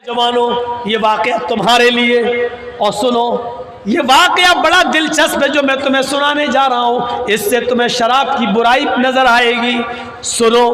जवानों, ये वाक़या तुम्हारे लिए। और सुनो, ये वाक़या बड़ा दिलचस्प है जो मैं तुम्हें सुनाने जा रहा हूँ। इससे तुम्हें शराब की बुराई नजर आएगी। सुनो,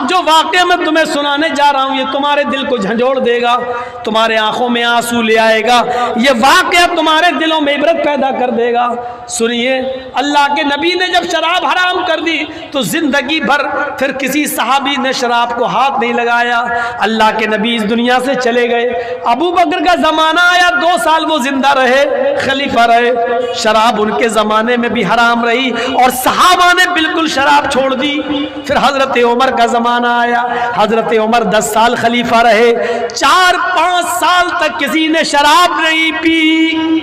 जो वाक़या मैं तुम्हें सुनाने जा रहा हूँ ये तुम्हारे दिल को झंझोड़ देगा, तुम्हारे आंखों में आंसू ले आएगा। ये वाक़या तुम्हारे दिलों में इबरत पैदा कर देगा। सुनिए, अल्लाह के नबी ने जब शराब हराम कर दी तो जिंदगी भर फिर किसी सहाबी ने शराब को हाथ नहीं लगाया। अल्लाह के नबी इस दुनिया से चले गए। अबू बकर का ज़माना आया, 2 साल वो जिंदा रहे, खलीफा रहे। शराब उनके ज़माने में भी हराम रही और सहाबा ने बिल्कुल शराब छोड़ दी। फिर हजरत उमर का ज़माना आया, हजरत उमर 10 साल खलीफा रहे। 4-5 साल तक किसी ने शराब नहीं पी,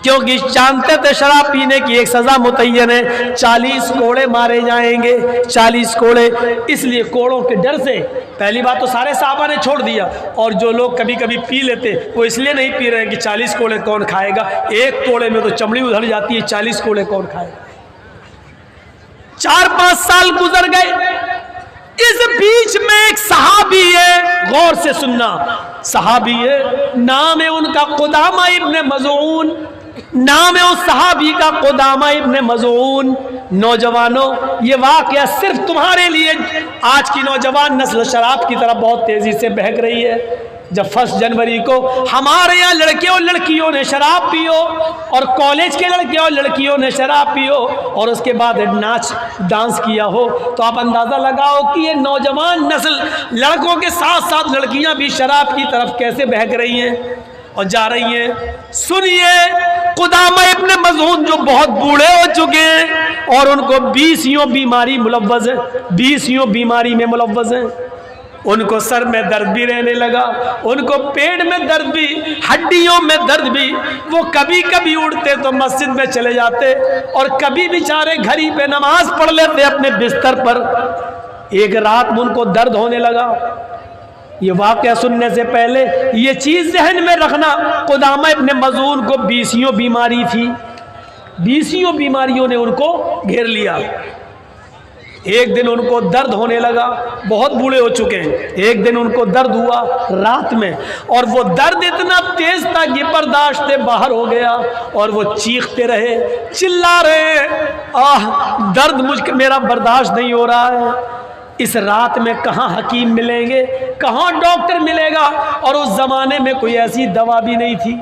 क्योंकि जानते थे शराब पीने की एक सजा मुतय्यन है, 40 कोड़े मारे जाएंगे। 40 कोड़े, इसलिए कोड़ों के डर से पहली बात तो सारे साहबा ने छोड़ दिया। और जो लोग कभी कभी पी लेते वो इसलिए नहीं पी रहे कि 40 कोड़े कौन खाएगा, एक कोड़े में तो चमड़ी उधड़ जाती है, 40 कोड़े कौन खाएगा। 4-5 साल गुजर गए। इस बीच में एक सहाबी है, गौर से सुनना, सहाबी है, नाम है उनका कुदामा इब्न मज़ऊन। नाम है उस सहाबी का कुदामा इब्न मज़ऊन। नौजवानों, ये वाक़या सिर्फ तुम्हारे लिए। आज की नौजवान नस्ल शराब की तरफ बहुत तेजी से बहक रही है। जब 1 जनवरी को हमारे यहाँ लड़के और लड़कियों ने शराब पियो, और कॉलेज के लड़के और लड़कियों ने शराब पियो, और उसके बाद नाच डांस किया हो, तो आप अंदाज़ा लगाओ कि ये नौजवान नस्ल, लड़कों के साथ साथ लड़कियां भी शराब की तरफ कैसे बहक रही हैं और जा रही हैं। सुनिए, कुदामा इब्न मज़ऊन जो बहुत बूढ़े हो चुके हैं और उनको 20 बीमारी मुलव्वस है, 20 बीमारी में मुलव्वस हैं। उनको सर में दर्द भी रहने लगा, उनको पेट में दर्द भी, हड्डियों में दर्द भी। वो कभी कभी उठते तो मस्जिद में चले जाते और कभी बेचारे घर ही पे नमाज पढ़ लेते अपने बिस्तर पर। एक रात में उनको दर्द होने लगा। ये वाक़या सुनने से पहले ये चीज़ ज़हन में रखना, कुदामा इब्न मज़ऊन को 20 बीमारी थी। 20 बीमारियों ने उनको घेर लिया। एक दिन उनको दर्द होने लगा, बहुत बूढ़े हो चुके हैं। एक दिन उनको दर्द हुआ रात में, और वो दर्द इतना तेज था कि बर्दाश्त से बाहर हो गया, और वो चीखते रहे, चिल्ला रहे, दर्द मेरा बर्दाश्त नहीं हो रहा है। इस रात में कहाँ हकीम मिलेंगे, कहाँ डॉक्टर मिलेगा, और उस ज़माने में कोई ऐसी दवा भी नहीं थी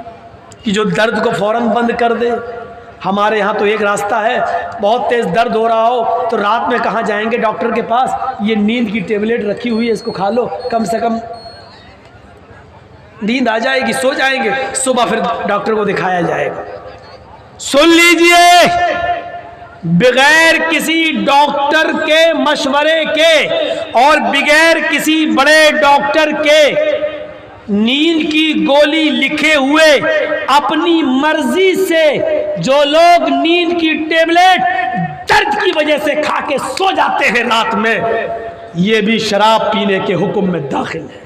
कि जो दर्द को फ़ौरन बंद कर दे। हमारे यहाँ तो एक रास्ता है, बहुत तेज़ दर्द हो रहा हो तो रात में कहाँ जाएंगे डॉक्टर के पास, ये नींद की टेबलेट रखी हुई है, इसको खा लो, कम से कम नींद आ जाएगी, सो जाएंगे, सुबह फिर डॉक्टर को दिखाया जाएगा। सुन लीजिए, बगैर किसी डॉक्टर के मशवरे के और बगैर किसी बड़े डॉक्टर के नींद की गोली लिखे हुए अपनी मर्जी से जो लोग नींद की टेबलेट दर्द की वजह से खा के सो जाते हैं रात में, ये भी शराब पीने के हुक्म में दाखिल है।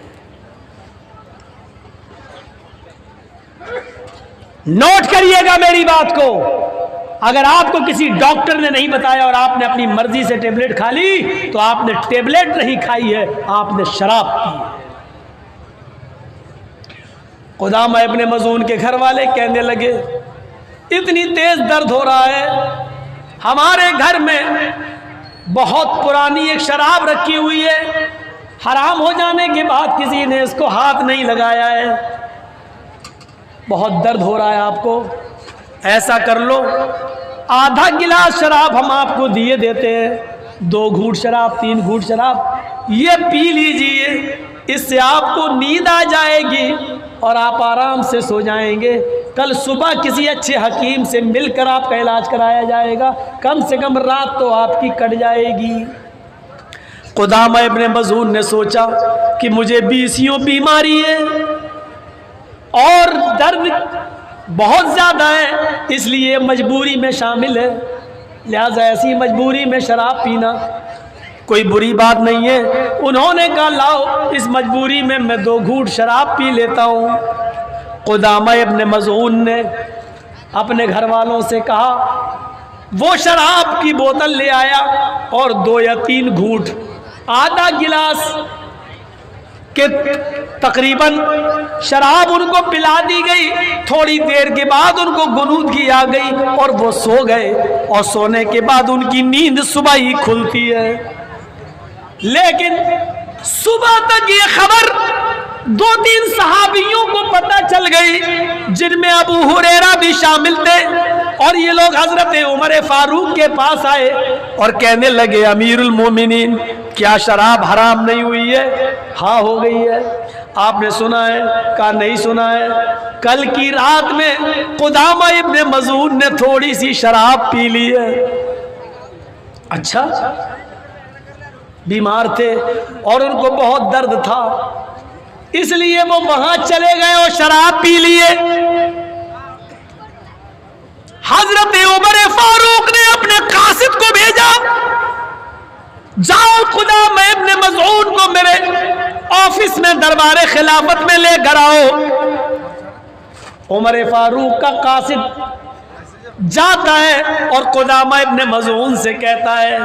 नोट करिएगा मेरी बात को। अगर आपको किसी डॉक्टर ने नहीं बताया और आपने अपनी मर्जी से टेबलेट खा ली तो आपने टेबलेट नहीं खाई है, आपने शराब पी है। कुदामा इब्न मज़ऊन के घर वाले कहने लगे, इतनी तेज दर्द हो रहा है, हमारे घर में बहुत पुरानी एक शराब रखी हुई है, हराम हो जाने के बाद किसी ने इसको हाथ नहीं लगाया है, बहुत दर्द हो रहा है आपको, ऐसा कर लो, आधा गिलास शराब हम आपको दिए देते हैं, 2 घूंट शराब, 3 घूंट शराब, ये पी लीजिए, इससे आपको नींद आ जाएगी और आप आराम से सो जाएंगे। कल सुबह किसी अच्छे हकीम से मिलकर आपका इलाज कराया जाएगा, कम से कम रात तो आपकी कट जाएगी। कुदामा इब्न मज़ऊन ने सोचा कि मुझे 20 बीमारी है और दर्द बहुत ज़्यादा है, इसलिए मजबूरी में शामिल है, लिहाजा ऐसी मजबूरी में शराब पीना कोई बुरी बात नहीं है। उन्होंने कहा, लाओ इस मजबूरी में मैं 2 घूंट शराब पी लेता हूँ। कुदामा इब्न मज़ऊन ने अपने घर वालों से कहा, वो शराब की बोतल ले आया और 2 या 3 घूंट, आधा गिलास कि तकरीबन शराब उनको पिला दी गई। थोड़ी देर के बाद उनको गुनूदगी आ गई और वो सो गए, और सोने के बाद उनकी नींद सुबह ही खुलती है। लेकिन सुबह तक ये खबर 2-3 सहाबियों को पता चल गई, जिनमें अबू हुरैरा भी शामिल थे। और ये लोग हजरत उमर फारूक के पास आए और कहने लगे, अमीरुल मोमिनीन, क्या शराब हराम नहीं हुई है? हाँ हो गई है। आपने सुना है? कहा नहीं सुना है। कल की रात में कुदामा इब्ने मज़ून ने थोड़ी सी शराब पी ली है। अच्छा, बीमार थे और उनको बहुत दर्द था, इसलिए वो वहां चले गए और शराब पी लिए। हजरत उमर फारूक ने अपने कासिद को भेजा, जाओ कुदामा इब्ने मज़ऊन को मेरे ऑफिस में दरबारे खिलाफत में लेकर आओ। उमर फारूक का कासिद जाता है और कुदामा इब्ने मज़ऊन से कहता है,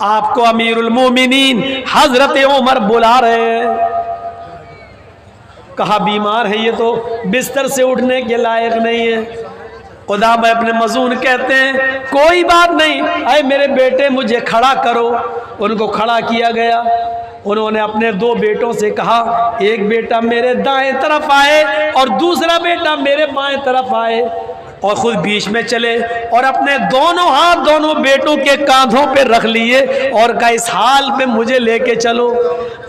आपको अमीरुल मोमिनीन हजरत उमर बुला रहे हैं। कहा बीमार है, ये तो बिस्तर से उठने के लायक नहीं है। कुदामा इब्ने मज़ून कहते हैं, कोई बात नहीं, अरे मेरे बेटे मुझे खड़ा करो। उनको खड़ा किया गया। उन्होंने अपने 2 बेटों से कहा, एक बेटा मेरे दाएं तरफ आए और दूसरा बेटा मेरे बाएं तरफ आए, और खुद बीच में चले और अपने दोनों हाथ दोनों बेटों के कांधों पे रख लिए और कहा, इस हाल में मुझे लेके चलो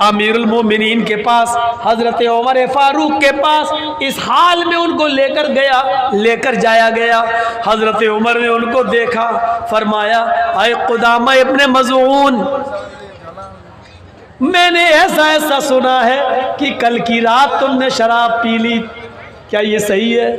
अमीरुल मोमिनीन के पास, हजरत उमर फारूक के पास। इस हाल में उनको लेकर जाया गया। हजरत उमर ने उनको देखा, फरमाया, आए कुदामा इब्ने मज़ऊन, मैंने ऐसा सुना है कि कल की रात तुमने शराब पी ली, क्या ये सही है?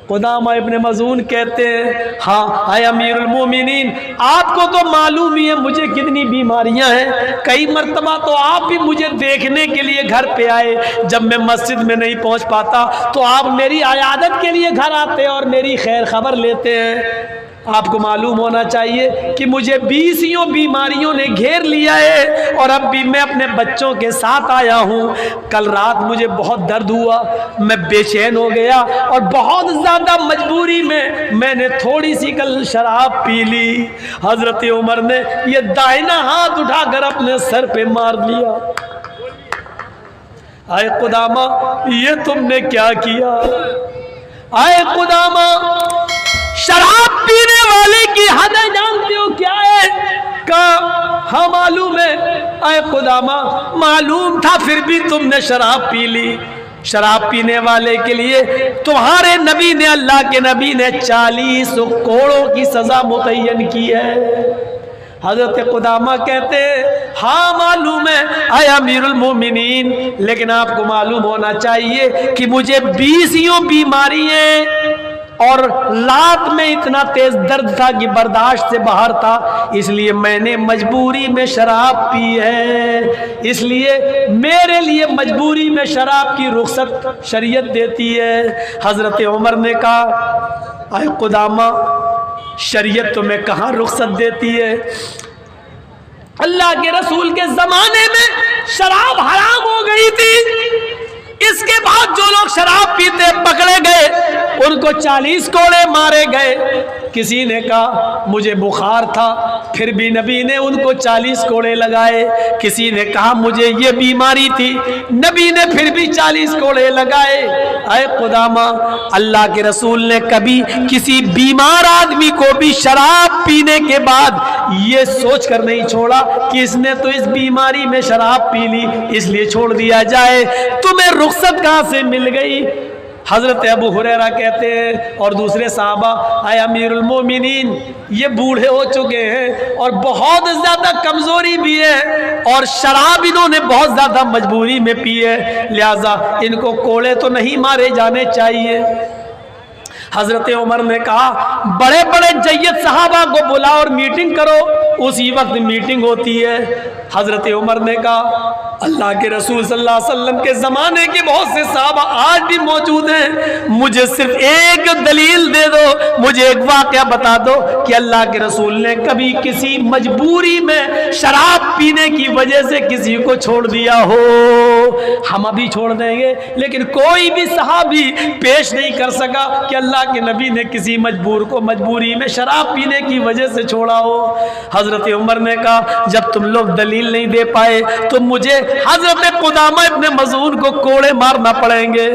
कुदामा इब्ने मज़ून कहते हैं, हाँ आए अमीरुल मोमिनीन, आपको तो मालूम ही है मुझे कितनी बीमारियां हैं। कई मर्तबा तो आप भी मुझे देखने के लिए घर पे आए, जब मैं मस्जिद में नहीं पहुंच पाता तो आप मेरी अयादत के लिए घर आते और मेरी खैर खबर लेते हैं। आपको मालूम होना चाहिए कि मुझे 20 बीमारियों ने घेर लिया है और अब भी मैं अपने बच्चों के साथ आया हूँ। कल रात मुझे बहुत दर्द हुआ, मैं बेचैन हो गया और बहुत ज़्यादा मजबूरी में मैंने थोड़ी सी कल शराब पी ली। हज़रत उमर ने ये दाहिना हाथ उठाकर अपने सर पे मार दिया। आए कुदामा, ये तुमने क्या किया? आए कुदामा, शराब पीने वाले की हद जानते हो क्या है? का हाँ मालूम है। आए कुदामा, मालूम था फिर भी तुमने शराब पी ली। शराब पीने वाले के लिए तुम्हारे नबी ने, अल्लाह के नबी ने 40 कोड़ों की सजा मुतय्यन की है। हजरत कुदामा कहते हैं, हाँ मालूम है आए अमीरुल मोमिनीन, लेकिन आपको मालूम होना चाहिए कि मुझे 20 बीमारी है और रात में इतना तेज दर्द था कि बर्दाश्त से बाहर था, इसलिए मैंने मजबूरी में शराब पी है। इसलिए मेरे लिए मजबूरी में शराब की रुखसत शरीयत देती है। हजरत उमर ने कहा, आए कुदामा, शरीयत तुम्हें कहाँ रुखसत देती है? अल्लाह के रसूल के जमाने में शराब हराम हो गई थी। इसके बाद जो लोग शराब पीते पकड़े गए, उनको 40 कोड़े मारे गए। किसी ने कहा मुझे बुखार था, फिर भी नबी ने उनको 40 कोड़े लगाए। किसी ने कहा मुझे ये बीमारी थी, नबी ने फिर भी 40 कोड़े लगाए। आए कुदामा, अल्लाह के रसूल ने कभी किसी बीमार आदमी को भी शराब पीने के बाद ये सोच कर नहीं छोड़ा कि इसने तो इस बीमारी में शराब पी ली इसलिए छोड़ दिया जाए। तुम्हें रुखसत कहाँ से मिल गई? हजरत अबू हुरैरा कहते हैं और दूसरे साहबा, आए अमीरुल मोमिनीन, ये बूढ़े हो चुके हैं और बहुत ज़्यादा कमज़ोरी भी है और शराब इन्होंने बहुत ज़्यादा मजबूरी में पी है, लिहाजा इनको कोड़े तो नहीं मारे जाने चाहिए। हजरत उमर ने कहा, बड़े बड़े जय्यद सहाबा को बुलाओ और मीटिंग करो उसी वक्त मीटिंग होती है। हजरत उमर ने कहा अल्लाह के रसूल सल्लल्लाहु अलैहि वसल्लम के ज़माने के बहुत से साहबा आज भी मौजूद हैं, मुझे सिर्फ एक दलील दे दो, मुझे एक वाक़या बता दो कि अल्लाह के रसूल ने कभी किसी मजबूरी में शराब पीने की वजह से किसी को छोड़ दिया हो। हम अभी छोड़ देंगे, लेकिन कोई भी सहाबी पेश नहीं कर सका कि अल्लाह के नबी ने किसी मजबूर को मजबूरी में शराब पीने की वजह से छोड़ा हो। हजरत उमर ने कहा जब तुम लोग दलील नहीं दे पाए तो मुझे हजरत कुदामा इब्ने मज़ून को कोड़े मारना पड़ेंगे।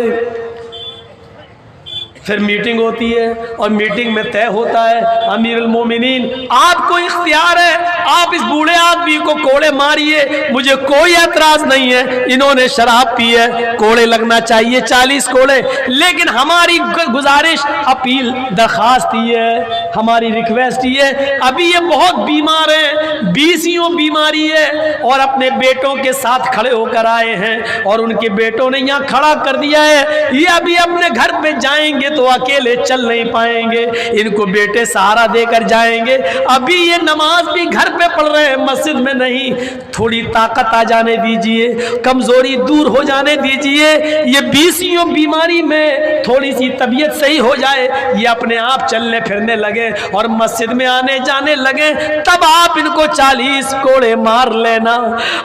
फिर मीटिंग होती है और मीटिंग में तय होता है अमीरुल मोमिनीन आपको इख्तियार है, आप इस बूढ़े आदमी को कोड़े मारिए, मुझे कोई एतराज नहीं है, इन्होंने शराब पी है, कोड़े लगना चाहिए 40 कोड़े। लेकिन हमारी गुजारिश, अपील, दरखास्त ये है, हमारी रिक्वेस्ट ये है, अभी ये बहुत बीमार हैं, बीसियों बीमारी है और अपने बेटों के साथ खड़े होकर आए हैं और उनके बेटों ने यहाँ खड़ा कर दिया है, ये अभी अपने घर पे जाएंगे तो अकेले चल नहीं पाएंगे, इनको बेटे सहारा देकर जाएंगे। अभी ये नमाज भी घर पे पढ़ रहे हैं, मस्जिद में नहीं, थोड़ी ताकत आ जाने दीजिए, कमजोरी दूर हो जाने दीजिए, ये बीसियों बीमारी में थोड़ी सी तबीयत सही हो जाए, ये अपने आप चलने फिरने लगे और मस्जिद में आने जाने लगे, तब आप इनको 40 कोड़े मार लेना।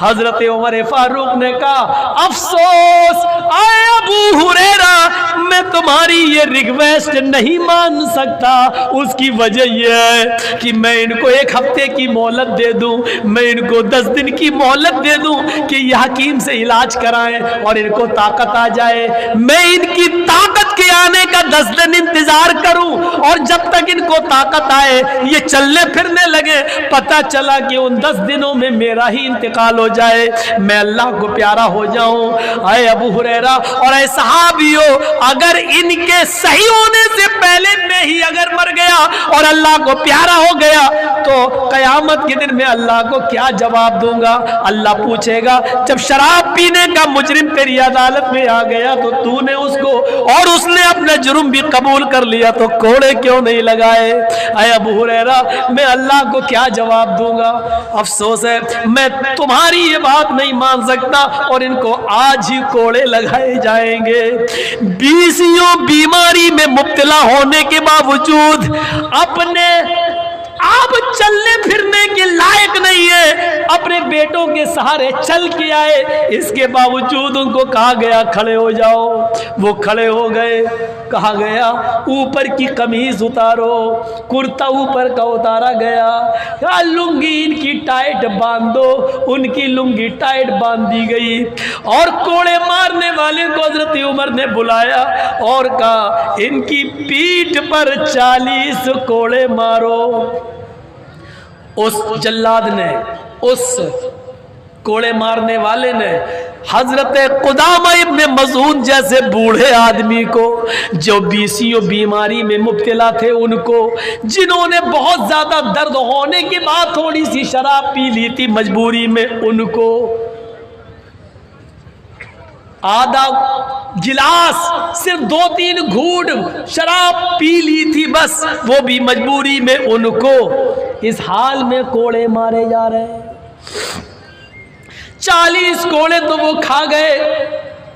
हजरत उमर फारूक ने कहा अफसोस आए अबू हुरैरा, मैं तुम्हारी ये रिक्वेस्ट नहीं मान सकता। उसकी वजह यह है कि मैं इनको 1 हफ्ते की मोहलत दे दूं, मैं इनको 10 दिन की मोहलत दे दूं कि ये हकीम से इलाज कराएं और इनको ताकत आ जाए। मैं इनकी ताकत के आने का 10 दिन इंतजार करूं और जब तक इनको ताकत आए, ये चलने फिरने लगे, पता चला कि उन 10 दिनों में मेरा ही इंतकाल हो जाए, मैं अल्लाह को प्यारा हो जाऊं। आए अबू हुरैरा और ऐ सहाबियों, अगर इनके सही होने से पहले मैं ही अगर मर गया और अल्लाह को प्यारा हो गया तो कयामत के दिन में अल्लाह को क्या जवाब दूंगा? अल्लाह पूछेगा जब शराब पीने का मुजरिम तेरी अदालत में आ गया तो तूने उसको और उसने अपना जुर्म भी कबूल कर लिया तो कोड़े क्यों नहीं लगाए? ऐ अबू हुरैरा, मैं अल्लाह को क्या जवाब दूंगा? अफसोस है, मैं तुम्हारी ये बात नहीं मान सकता और इनको आज ही कोड़े लगाए जाएंगे। बीसियों बीमारी में मुब्तला होने के बावजूद अपने आप चलने फिरने के लायक नहीं है, अपने बेटों के सहारे चल के आए, इसके बावजूद उनको कहा गया खड़े हो जाओ, वो खड़े हो गए। कहा गया ऊपर की कमीज उतारो, कुर्ता ऊपर का उतारा गया, लुंगी इनकी टाइट बांध दो, उनकी लुंगी टाइट बांध दी गई और कोड़े मारने वाले को हजरत उमर ने बुलाया और कहा इनकी पीठ पर 40 कोड़े मारो। उस जल्लाद ने, उस कोड़े मारने वाले ने हजरत कुदामा इब्ने मज़ून जैसे बूढ़े आदमी को, जो बीसियों बीमारी में मुब्तला थे, उनको, जिन्होंने बहुत ज्यादा दर्द होने के बाद थोड़ी सी शराब पी ली थी मजबूरी में, उनको आधा गिलास सिर्फ 2-3 घूंट शराब पी ली थी बस, वो भी मजबूरी में, उनको इस हाल में कोड़े मारे जा रहे हैं। 40 कोड़े तो वो खा गए,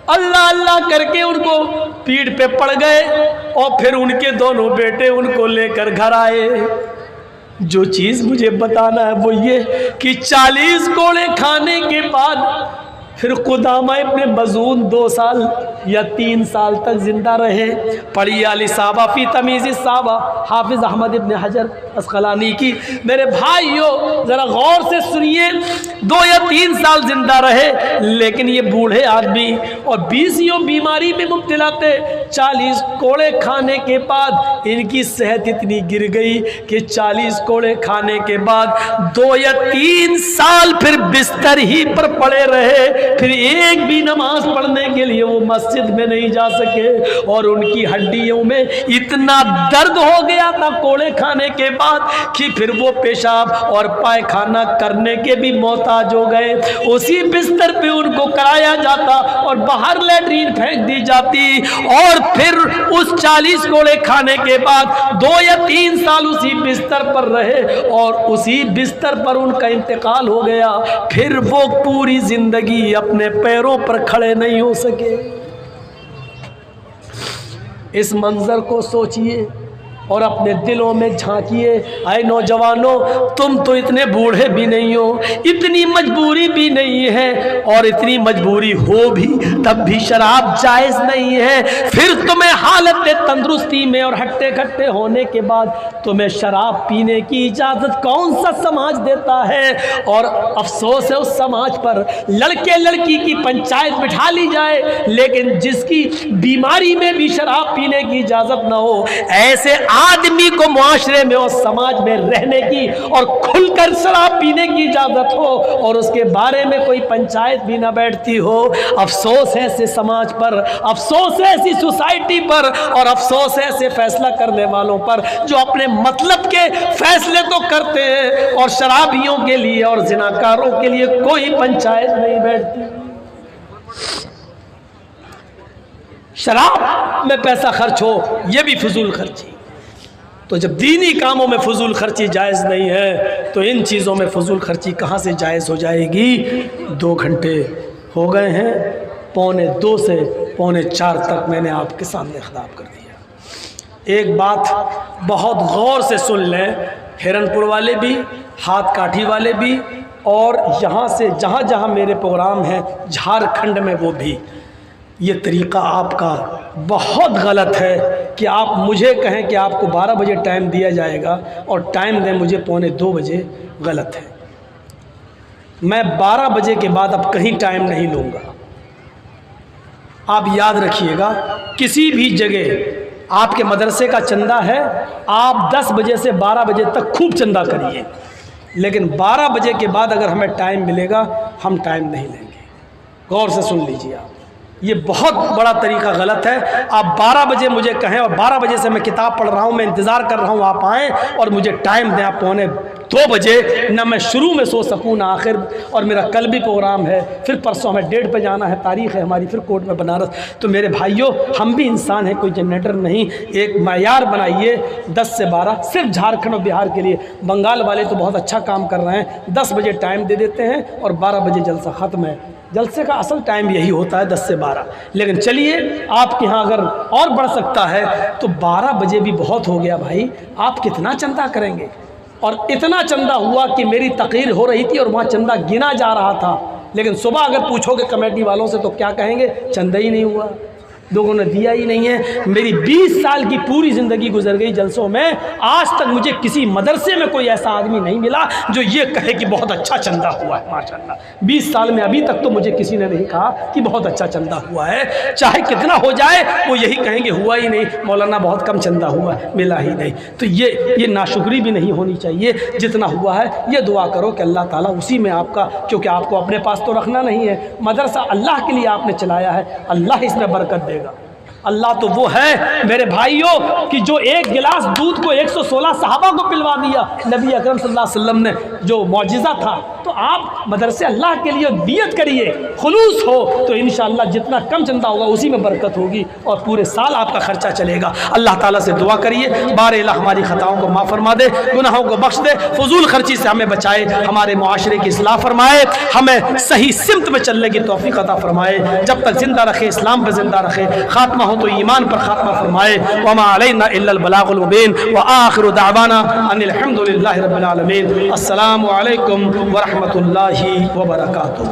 अल्लाह अल्लाह करके उनको पीठ पे पड़ गए और फिर उनके दोनों बेटे उनको लेकर घर आए। जो चीज़ मुझे बताना है वो ये कि 40 कोड़े खाने के बाद फिर कुदामा इब्ने मज़ून 2 साल या 3 साल तक जिंदा रहे। पढ़ी अली साहबा फी तमीज़ साहबा हाफिज़ अहमद इब्ने हजर अस्क़लानी की। मेरे भाइयों ज़रा गौर से सुनिए, 2 या 3 साल जिंदा रहे, लेकिन ये बूढ़े आदमी और बीसियों बीमारी में मुब्तला थे। 40 कोड़े खाने के बाद इनकी सेहत इतनी गिर गई कि 40 कोड़े खाने के बाद 2 या 3 साल फिर बिस्तर ही पर पड़े रहे, फिर एक भी नमाज पढ़ने के लिए वो मस्जिद में नहीं जा सके और उनकी हड्डियों में इतना दर्द हो गया था कोड़े खाने के बाद कि फिर वो पेशाब और पायखाना करने के भी मोहताज हो गए। उसी बिस्तर पे उनको कराया जाता और बाहर लैट्रीन फेंक दी जाती और फिर उस 40 कोड़े खाने के बाद 2 या 3 साल उसी बिस्तर पर रहे और उसी बिस्तर पर उनका इंतकाल हो गया। फिर वो पूरी जिंदगी अपने पैरों पर खड़े नहीं हो सके। इस मंजर को सोचिए और अपने दिलों में झांकिए। आए नौजवानों, तुम तो इतने बूढ़े भी नहीं हो, इतनी मजबूरी भी नहीं है, और इतनी मजबूरी हो भी तब भी शराब जायज़ नहीं है। फिर तुम्हें हालत तंदुरुस्ती में और हट्टे खट्टे होने के बाद तुम्हें शराब पीने की इजाज़त कौन सा समाज देता है? और अफसोस है उस समाज पर, लड़के लड़की की पंचायत बिठा ली जाए लेकिन जिसकी बीमारी में भी शराब पीने की इजाज़त ना हो, ऐसे आदमी को मुआशरे में और समाज में रहने की और खुलकर शराब पीने की इजाजत हो और उसके बारे में कोई पंचायत भी ना बैठती हो। अफसोस है ऐसे समाज पर, अफसोस है ऐसी सोसाइटी पर, और अफसोस है ऐसे फैसला करने वालों पर जो अपने मतलब के फैसले तो करते हैं और शराबियों के लिए और जिनाकारों के लिए कोई पंचायत नहीं बैठती। शराब में पैसा खर्च हो, यह भी फजूल खर्ची। तो जब दीनी कामों में फजूल खर्ची जायज़ नहीं है तो इन चीज़ों में फजूल खर्ची कहाँ से जायज़ हो जाएगी? 2 घंटे हो गए हैं, 3:45 से 3:45 तक मैंने आपके सामने खिताब कर दिया। एक बात बहुत गौर से सुन लें, हिरनपुर वाले भी, हाथ काठी वाले भी, और यहाँ से जहाँ जहाँ मेरे प्रोग्राम हैं झारखंड में वो भी, ये तरीक़ा आपका बहुत गलत है कि आप मुझे कहें कि आपको 12 बजे टाइम दिया जाएगा और टाइम दें मुझे 1:45 बजे, गलत है। मैं 12 बजे के बाद अब कहीं टाइम नहीं लूँगा। आप याद रखिएगा, किसी भी जगह आपके मदरसे का चंदा है, आप 10 बजे से 12 बजे तक खूब चंदा करिए, लेकिन 12 बजे के बाद अगर हमें टाइम मिलेगा हम टाइम नहीं लेंगे। गौर से सुन लीजिए आप, ये बहुत बड़ा तरीका गलत है। आप 12 बजे मुझे कहें और 12 बजे से मैं किताब पढ़ रहा हूँ, मैं इंतज़ार कर रहा हूँ आप आएँ और मुझे टाइम दें आप 1:45 बजे, ना मैं शुरू में सो सकूँ ना आखिर, और मेरा कल भी प्रोग्राम है, फिर परसों हमें 1:30 पे जाना है, तारीख़ है हमारी फिर कोर्ट में बनारस। तो मेरे भाइयों, हम भी इंसान हैं, कोई जनरेटर नहीं। एक मायार बनाइए 10 से 12, सिर्फ झारखंड और बिहार के लिए। बंगाल वाले तो बहुत अच्छा काम कर रहे हैं, 10 बजे टाइम दे देते हैं और 12 बजे जलसा ख़त्म है। जलसे का असल टाइम यही होता है 10 से 12, लेकिन चलिए आपके यहाँ अगर और बढ़ सकता है तो 12 बजे भी बहुत हो गया भाई। आप कितना चंदा करेंगे? और इतना चंदा हुआ कि मेरी तकरीर हो रही थी और वहाँ चंदा गिना जा रहा था, लेकिन सुबह अगर पूछोगे कमेटी वालों से तो क्या कहेंगे? चंदा ही नहीं हुआ, लोगों ने दिया ही नहीं है। मेरी 20 साल की पूरी ज़िंदगी गुजर गई जलसों में, आज तक मुझे किसी मदरसे में कोई ऐसा आदमी नहीं मिला जो ये कहे कि बहुत अच्छा चंदा हुआ है। माशाल्लाह 20 साल में अभी तक तो मुझे किसी ने नहीं कहा कि बहुत अच्छा चंदा हुआ है। चाहे कितना हो जाए वो यही कहेंगे हुआ ही नहीं, मौलाना बहुत कम चंदा हुआ, मिला ही नहीं। तो ये नाशुक्री भी नहीं होनी चाहिए। जितना हुआ है ये दुआ करो कि अल्लाह ताला उसी में आपका, क्योंकि आपको अपने पास तो रखना नहीं है, मदरसा अल्लाह के लिए आपने चलाया है, अल्लाह इसमें बरकत देगा। अल्लाह तो वो है मेरे भाइयों कि जो एक गिलास दूध को 116 सहाबा को पिलवा दिया नबी अकरम सल्लल्लाहु अलैहि वसल्लम ने, जो मौजिज़ा था। तो आप मदरसे अल्लाह के लिए नियत करिए, खुलूस हो तो इंशाअल्लाह जितना कम चंदा होगा उसी में बरकत होगी और पूरे साल आपका खर्चा चलेगा। अल्लाह ताला से दुआ करिए, बारे अल्लाह हमारी ख़ताओं को माफ़ फरमा दे, गुनाहों को बख्श दे, फजूल खर्ची से हमें बचाए, हमारे मुआशरे की इस्लाह फरमाए, हमें सही सिमत में चलने की तौफीक अता फरमाए। जब तक जिंदा रखे, इस्लाम पर जिंदा रखे, खात्मा हो तो ईमान पर खात्मा फरमाए। वमा अलैना इल्लल बलागुल मुबीन व आखिरु दावाना अनिल हम्दुलिल्लाहि रब्बिल आलमीन। अस्सलामु अलैकुम व रहमतुल्लाहि व बरकातुहू।